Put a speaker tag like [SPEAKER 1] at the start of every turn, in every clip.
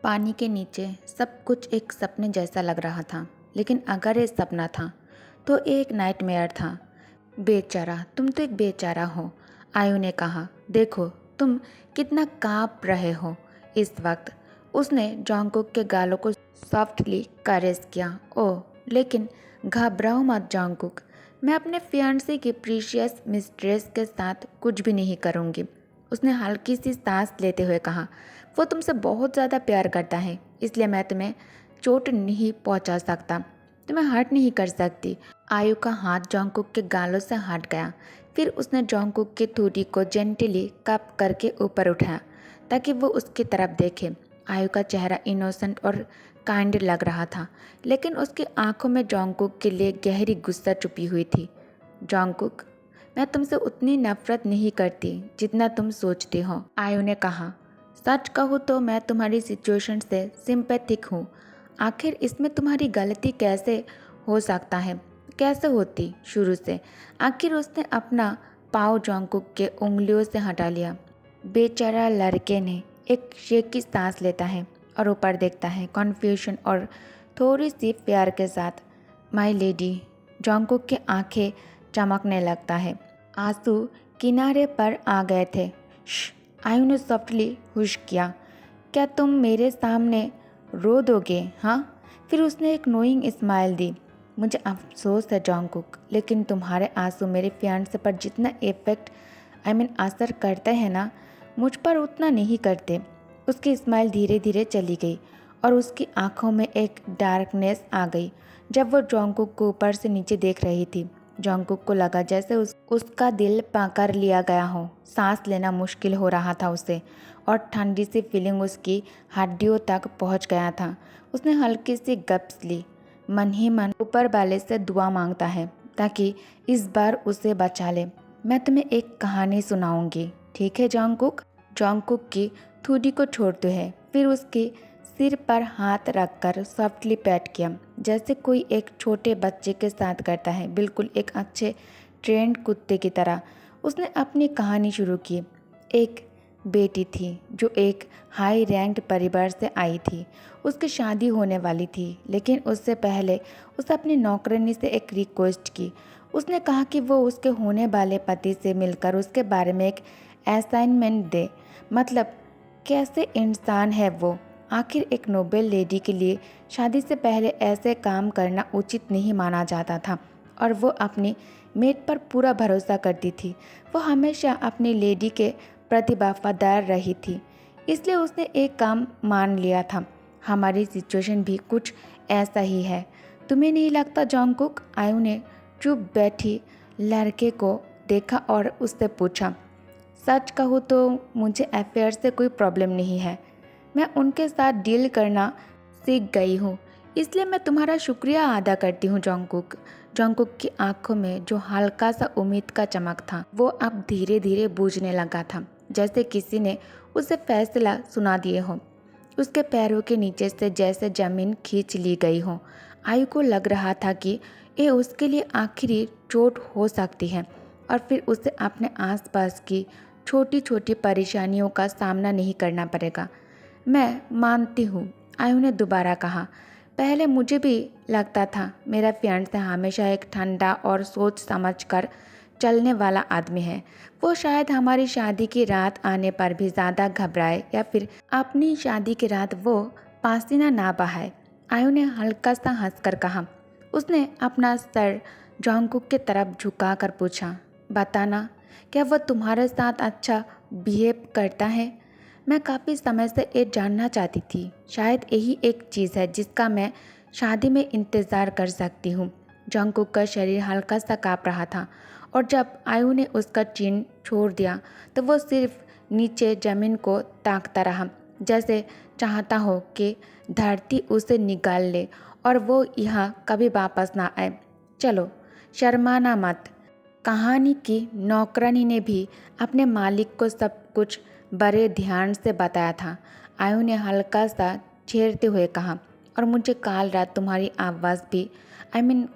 [SPEAKER 1] पानी के नीचे सब कुछ एक सपने जैसा लग रहा था, लेकिन अगर ये सपना था तो एक नाइटमेयर था। बेचारा, तुम तो एक बेचारा हो, आयु ने कहा। देखो तुम कितना काँप रहे हो इस वक्त। उसने जोंगकुक के गालों को सॉफ्टली कैरेस किया। ओह, लेकिन घबराओ मत जोंगकुक, मैं अपने फियांसे की प्रीशियस मिस्ट्रेस के साथ कुछ भी नहीं करूँगी। उसने हल्की सी सांस लेते हुए कहा। वो तुमसे बहुत ज़्यादा प्यार करता है, इसलिए मैं तुम्हें चोट नहीं पहुंचा सकता, तुम्हें हर्ट नहीं कर सकती। आयु का हाथ जोंगकुक के गालों से हट गया। फिर उसने जोंगकुक की ठोड़ी को जेंटली कप करके ऊपर उठाया ताकि वो उसकी तरफ देखे। आयु का चेहरा इनोसेंट और काइंड लग रहा था, लेकिन उसकी आंखों में जोंगकुक के लिए गहरी गुस्सा छुपी हुई थी। जोंगकुक, मैं तुमसे उतनी नफरत नहीं करती जितना तुम सोचते हो, आयु ने कहा। सच कहूँ तो मैं तुम्हारी सिचुएशन से सिंपैथिक हूँ। आखिर इसमें तुम्हारी गलती कैसे हो सकता है, कैसे होती शुरू से। आखिर उसने अपना पाँव जोंगकुक के उंगलियों से हटा लिया। बेचारा लड़के ने एक शेखी सांस लेता है और ऊपर देखता है, कन्फ्यूजन और थोड़ी सी प्यार के साथ। माय लेडी, जोंगकुक की आंखें चमकने लगता है। आंसू किनारे पर आ गए थे। आयु ने सॉफ्टली हुश किया। क्या तुम मेरे सामने रो दोगे, हाँ? फिर उसने एक नोइंग स्माइल दी। मुझे अफसोस है जोंगकुक, लेकिन तुम्हारे आंसू मेरे फियांसे पर जितना इफेक्ट असर करते हैं ना, मुझ पर उतना नहीं करते। उसकी स्माइल धीरे धीरे चली गई और उसकी आंखों में एक डार्कनेस आ गई जब वो जोंगकुक को ऊपर से नीचे देख रही थी। जोंगकुक को लगा जैसे उसका दिल पकड़ लिया गया हो। सांस लेना मुश्किल हो रहा था उसे, और ठंडी सी फीलिंग उसकी हड्डियों तक पहुंच गया था। उसने हल्की सी गप्स ली। मन ही मन ऊपर वाले से दुआ मांगता है ताकि इस बार उसे बचा ले। मैं तुम्हें एक कहानी सुनाऊंगी, ठीक है जोंगकुक? जोंगकुक की ठुड्डी को छोड़ते हैं, फिर उसके सिर पर हाथ रखकर सॉफ्टली पैट किया, जैसे कोई एक छोटे बच्चे के साथ करता है, बिल्कुल एक अच्छे ट्रेंड कुत्ते की तरह। उसने अपनी कहानी शुरू की। एक बेटी थी जो एक हाई रैंक्ड परिवार से आई थी। उसकी शादी होने वाली थी, लेकिन उससे पहले उसने अपनी नौकरानी से एक रिक्वेस्ट की। उसने कहा कि वो उसके होने वाले पति से मिलकर उसके बारे में एक असाइनमेंट दे। मतलब कैसे इंसान है वो। आखिर एक नोबेल लेडी के लिए शादी से पहले ऐसे काम करना उचित नहीं माना जाता था, और वो अपनी मेट पर पूरा भरोसा करती थी। वो हमेशा अपनी लेडी के प्रति वफादार रही थी, इसलिए उसने एक काम मान लिया था। हमारी सिचुएशन भी कुछ ऐसा ही है, तुम्हें नहीं लगता जोंगकुक? आयु ने चुप बैठी लड़के को देखा और उससे पूछा। सच कहूँ तो मुझे अफेयर से कोई प्रॉब्लम नहीं है, मैं उनके साथ डील करना सीख गई हूँ, इसलिए मैं तुम्हारा शुक्रिया अदा करती हूँ जोंगकुक। जोंगकुक की आंखों में जो हल्का सा उम्मीद का चमक था, वो अब धीरे धीरे बूझने लगा था, जैसे किसी ने उसे फैसला सुना दिए हो। उसके पैरों के नीचे से जैसे जमीन खींच ली गई हो। आयु को लग रहा था कि ये उसके लिए आखिरी चोट हो सकती है, और फिर उसे अपने आसपास की छोटी छोटी परेशानियों का सामना नहीं करना पड़ेगा। मैं मानती हूँ, आयु ने दोबारा कहा। पहले मुझे भी लगता था मेरा फियांसे हमेशा एक ठंडा और सोच समझ कर चलने वाला आदमी है। वो शायद हमारी शादी की रात आने पर भी ज़्यादा घबराए, या फिर अपनी शादी की रात वो पसीना ना बहाए। आयु ने हल्का सा हंसकर कहा। उसने अपना सर जोंगकुक की तरफ झुका कर पूछा, बताना, क्या वह तुम्हारे साथ अच्छा बिहेव करता है? मैं काफ़ी समय से ये जानना चाहती थी। शायद यही एक चीज़ है जिसका मैं शादी में इंतज़ार कर सकती हूँ। जोंगकुक का शरीर हल्का सा काँप रहा था, और जब आयु ने उसका चिन छोड़ दिया तो वो सिर्फ नीचे ज़मीन को ताकता रहा, जैसे चाहता हो कि धरती उसे निकाल ले और वो यहाँ कभी वापस ना आए। चलो, शर्माना मत। कहानी की नौकरानी ने भी अपने मालिक को सब कुछ बड़े ध्यान से बताया था, आयु ने हल्का सा छेड़ते हुए कहा। और मुझे काल रात तुम्हारी आवाज़ भी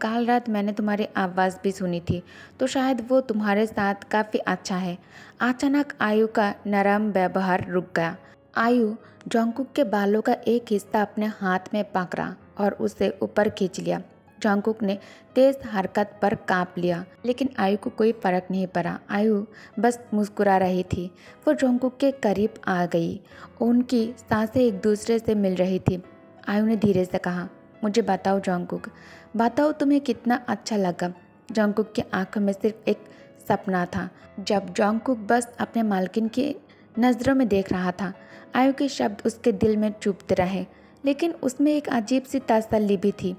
[SPEAKER 1] काल रात मैंने तुम्हारी आवाज़ भी सुनी थी, तो शायद वो तुम्हारे साथ काफ़ी अच्छा है। अचानक आयु का नरम व्यवहार रुक गया। आयु जॉन्गकुक के बालों का एक हिस्सा अपने हाथ में पकड़ा और उसे ऊपर खींच लिया। जॉन्गकुक ने तेज हरकत पर कांप लिया, लेकिन आयु को कोई फर्क नहीं पड़ा। आयु बस मुस्कुरा रही थी। वो जॉन्गकुक के करीब आ गई। उनकी सांसें एक दूसरे से मिल रही थी। आयु ने धीरे से कहा, मुझे बताओ जॉन्गकुक, बताओ तुम्हें कितना अच्छा लगा। जॉन्गकुक की आंखों में सिर्फ एक सपना था। जब जॉन्गकुक बस अपने मालकिन की नज़रों में देख रहा था, आयु के शब्द उसके दिल में चुभते रहे, लेकिन उसमें एक अजीब सी तसल्ली भी थी।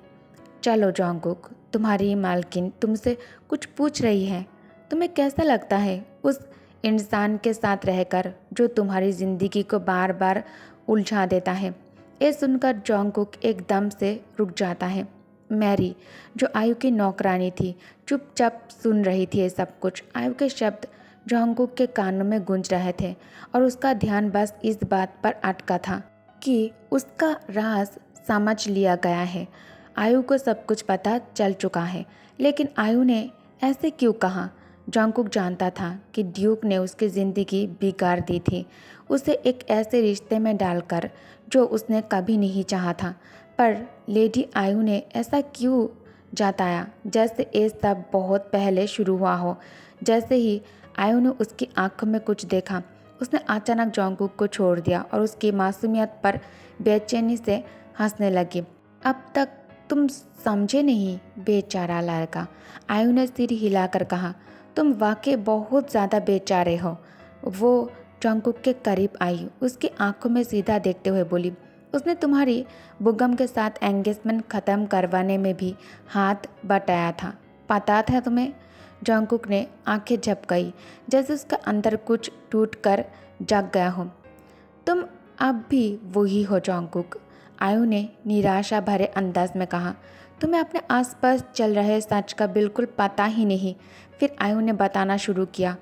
[SPEAKER 1] चलो जॉन्गकुक, तुम्हारी मालकिन तुमसे कुछ पूछ रही है। तुम्हें कैसा लगता है उस इंसान के साथ रहकर जो तुम्हारी ज़िंदगी को बार बार उलझा देता है। ये सुनकर जॉन्गकुक एकदम से रुक जाता है। मैरी, जो आयु की नौकरानी थी, चुपचाप सुन रही थी ये सब कुछ। आयु के शब्द जॉन्गकुक के कानों में गूंज रहे थे और उसका ध्यान बस इस बात पर अटका था कि उसका राज समझ लिया गया है। आयु को सब कुछ पता चल चुका है, लेकिन आयु ने ऐसे क्यों कहा? जॉन्गकुक जानता था कि ड्यूक ने उसकी ज़िंदगी बिगाड़ दी थी, उसे एक ऐसे रिश्ते में डालकर जो उसने कभी नहीं चाहा था। पर लेडी आयु ने ऐसा क्यों जताया जैसे ये सब बहुत पहले शुरू हुआ हो। जैसे ही आयु ने उसकी आंखों में कुछ देखा, उसने अचानक जॉन्गकुक को छोड़ दिया और उसकी मासूमियत पर बेचैनी से हंसने लगी। अब तक तुम समझे नहीं बेचारा लड़का, आयु ने सिर हिलाकर कहा। तुम वाकई बहुत ज़्यादा बेचारे हो। वो जॉन्गकुक के करीब आई, उसकी आंखों में सीधा देखते हुए बोली, उसने तुम्हारी बुगम के साथ एंगेजमेंट ख़त्म करवाने में भी हाथ बटाया था, पता था तुम्हें? जॉन्गकुक ने आंखें झपकाई, जैसे उसका अंदर कुछ टूट कर जग गया हो। तुम अब भी वही हो जॉन्गकुक, आयु ने निराशा भरे अंदाज में कहा। तुम्हें अपने आसपास चल रहे सच का बिल्कुल पता ही नहीं। फिर आयु ने बताना शुरू किया।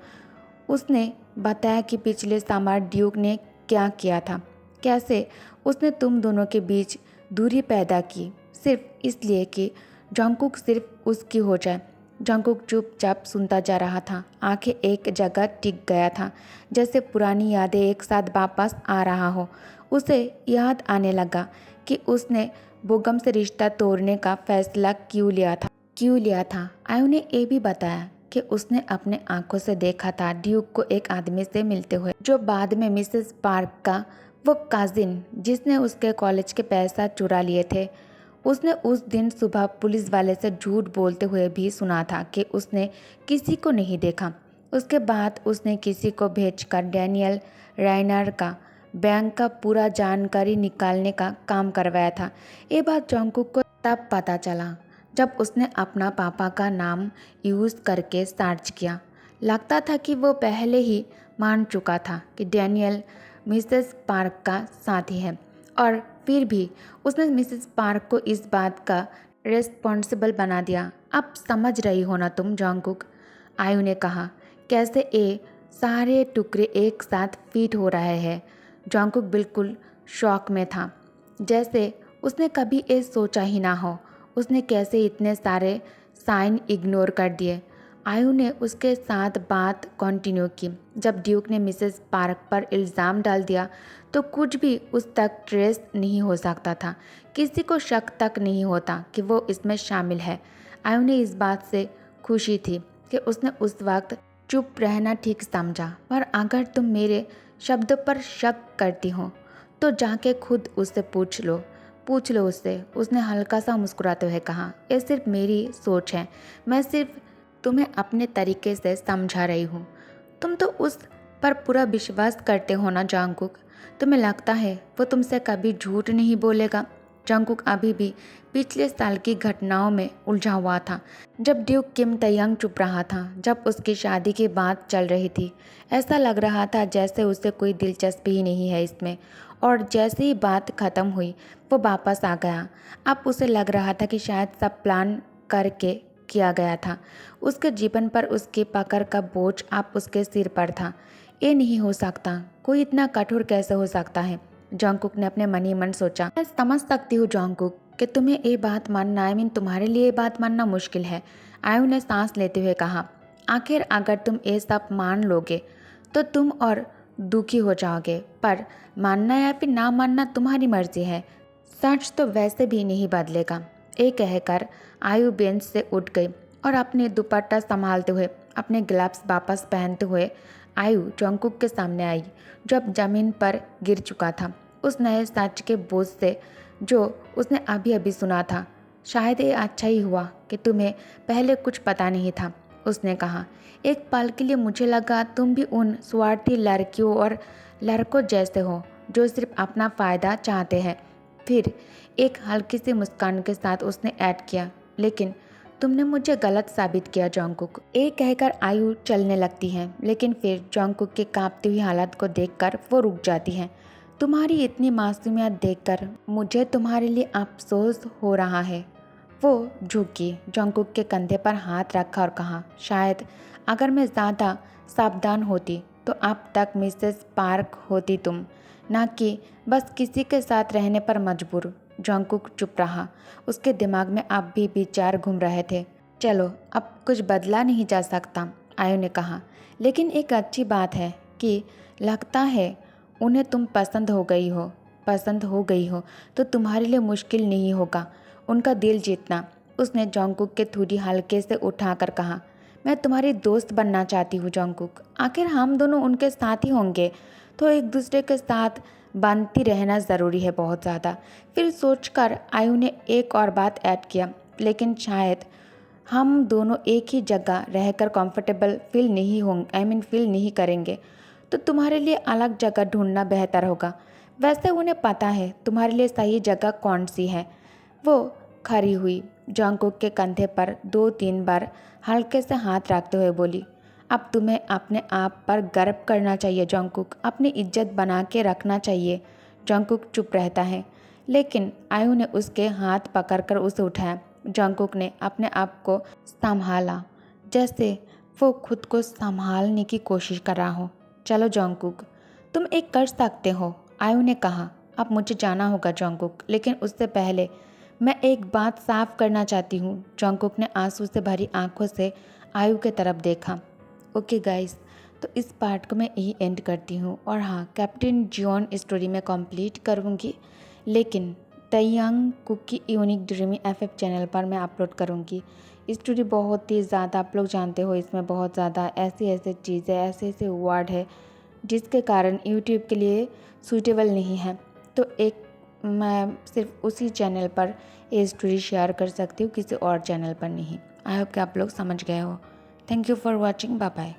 [SPEAKER 1] उसने बताया कि पिछले समर ड्यूक ने क्या किया था, कैसे उसने तुम दोनों के बीच दूरी पैदा की, सिर्फ इसलिए कि जॉन्गकुक सिर्फ उसकी हो जाए। जॉन्गकुक चुपचाप सुनता जा रहा था, आंखें एक जगह टिक गया था, जैसे पुरानी यादें एक साथ वापस आ रहा हो। उसे याद आने लगा कि उसने बुगम से रिश्ता तोड़ने का फैसला क्यों लिया था। आयु ने ये भी बताया कि उसने अपने आंखों से देखा था ड्यूक को एक आदमी से मिलते हुए, जो बाद में मिसेस पार्क का वो कजिन जिसने उसके कॉलेज के पैसा चुरा लिए थे। उसने उस दिन सुबह पुलिस वाले से झूठ बोलते हुए भी सुना था कि उसने किसी को नहीं देखा। उसके बाद उसने किसी को भेजकर डैनियल राइनर का बैंक का पूरा जानकारी निकालने का काम करवाया था। ये बात जॉन्गकुक को तब पता चला जब उसने अपना पापा का नाम यूज़ करके सर्च किया। लगता था कि वो पहले ही मान चुका था कि डैनियल मिसेस पार्क का साथी है, और फिर भी उसने मिसेस पार्क को इस बात का रिस्पॉन्सिबल बना दिया। अब समझ रही हो ना तुम जॉन्गकुक, आयु ने कहा। कैसे ये सारे टुकड़े एक साथ फिट हो रहे हैं। जॉन्गकुक बिल्कुल शॉक में था, जैसे उसने कभी ये सोचा ही ना हो। उसने कैसे इतने सारे साइन इग्नोर कर दिए। आयु ने उसके साथ बात कंटिन्यू की। जब ड्यूक ने मिसेस पार्क पर इल्ज़ाम डाल दिया तो कुछ भी उस तक ट्रेस नहीं हो सकता था। किसी को शक तक नहीं होता कि वो इसमें शामिल है। आयु ने इस बात से खुशी थी कि उसने उस वक्त चुप रहना ठीक समझा। पर अगर तुम मेरे शब्दों पर शक करती हो तो जाके खुद उससे पूछ लो उससे, उसने हल्का सा मुस्कुराते हुए कहा। ये सिर्फ मेरी सोच है, मैं सिर्फ तुम्हें अपने तरीके से समझा रही हूँ। तुम तो उस पर पूरा विश्वास करते हो ना जॉन्गकुक? तुम्हें लगता है वो तुमसे कभी झूठ नहीं बोलेगा? जॉन्गकुक अभी भी पिछले साल की घटनाओं में उलझा हुआ था, जब ड्यूक किम तयंग चुप रहा था, जब उसकी शादी की बात चल रही थी। ऐसा लग रहा था जैसे उसे कोई दिलचस्पी ही नहीं है इसमें, और जैसे ही बात खत्म हुई वो वापस आ गया। अब उसे लग रहा था कि शायद सब प्लान करके किया गया था। उसके जीवन पर उसकी पकड़ का बोझ अब उसके सिर पर था। ये नहीं हो सकता, कोई इतना कठोर कैसे हो सकता है? जॉन्गकुक ने अपने मन ही मन सोचा। मैं समझ सकती हूँ जॉन्गकुक कि तुम्हें ये बात मानना तुम्हारे लिए ये बात मानना मुश्किल है, आयु ने सांस लेते हुए कहा। आखिर अगर तुम ये सब मान लोगे तो तुम और दुखी हो जाओगे, पर मानना या फिर ना मानना तुम्हारी मर्जी है। सच तो वैसे भी नहीं बदलेगा। ये कहकर आयु बेंच से उठ गई और अपने दुपट्टा संभालते हुए अपने ग्लव्स वापस पहनते हुए आयु जंकुक के सामने आई, जब जमीन पर गिर चुका था उस नए सच के बोझ से जो उसने अभी अभी सुना था। शायद ये अच्छा ही हुआ कि तुम्हें पहले कुछ पता नहीं था, उसने कहा। एक पल के लिए मुझे लगा तुम भी उन स्वार्थी लड़कियों और लड़कों जैसे हो जो सिर्फ अपना फ़ायदा चाहते हैं। फिर एक हल्की सी मुस्कान के साथ उसने ऐड किया, लेकिन तुमने मुझे गलत साबित किया जंकुक। ये कहकर आयु चलने लगती है, लेकिन फिर जंकुक की कांपती हुई हालत को देखकर वो रुक जाती है। तुम्हारी इतनी मासूमियत देखकर मुझे तुम्हारे लिए अफसोस हो रहा है। वो झुकी, जंकुक के कंधे पर हाथ रखा और कहा, शायद अगर मैं ज़्यादा सावधान होती तो अब तक मिसेस पार्क होती तुम, ना कि बस किसी के साथ रहने पर मजबूर। जंकुक चुप रहा। उसके दिमाग में अब भी विचार घूम रहे थे। चलो, अब कुछ बदला नहीं जा सकता, आयु ने कहा, लेकिन एक अच्छी बात है कि लगता है उन्हें तुम पसंद हो गई हो तो तुम्हारे लिए मुश्किल नहीं होगा उनका दिल जीतना। उसने जंकुक के थोड़ी हल्के से उठाकर कहा, मैं तुम्हारी दोस्त बनना चाहती हूँ जंकुक। आखिर हम दोनों उनके साथ ही होंगे, तो एक दूसरे के साथ बनती रहना ज़रूरी है बहुत ज़्यादा। फिर सोचकर आयु ने एक और बात ऐड किया, लेकिन शायद हम दोनों एक ही जगह रहकर कंफर्टेबल फील नहीं करेंगे, तो तुम्हारे लिए अलग जगह ढूंढना बेहतर होगा। वैसे उन्हें पता है तुम्हारे लिए सही जगह कौन सी है। वो खड़ी हुई, जंकुक के कंधे पर 2-3 बार हल्के से हाथ रखते हुए बोली, अब तुम्हें अपने आप पर गर्व करना चाहिए जंकुक, अपनी इज्जत बना के रखना चाहिए। जंकुक चुप रहता है, लेकिन आयु ने उसके हाथ पकड़कर उसे उठाया। जंकुक ने अपने आप को संभाला, जैसे वो खुद को संभालने की कोशिश कर रहा हो। चलो जंकुक, तुम एक कर सकते हो, आयु ने कहा। अब मुझे जाना होगा जंकुक, लेकिन उससे पहले मैं एक बात साफ करना चाहती हूँ। जंकुक ने आंसू से भरी आंखों से आयु की तरफ देखा। ओके गाइस, तो इस पार्ट को मैं यही एंड करती हूँ। और हाँ, कैप्टन जियोन स्टोरी में कंप्लीट करूँगी, लेकिन the young cookie unique dreamy FF channel पर मैं अपलोड करूँगी। स्टोरी बहुत ही ज़्यादा, आप लोग जानते हो, इसमें बहुत ज़्यादा ऐसी चीज़ें, ऐसे वर्ड है जिसके कारण यूट्यूब के लिए सूटेबल नहीं है। तो एक मैं सिर्फ उसी चैनल पर ये स्टोरी शेयर कर सकती हूँ, किसी और चैनल पर नहीं। आई होप कि आप लोग समझ गए हो। Thank you for watching, bye bye.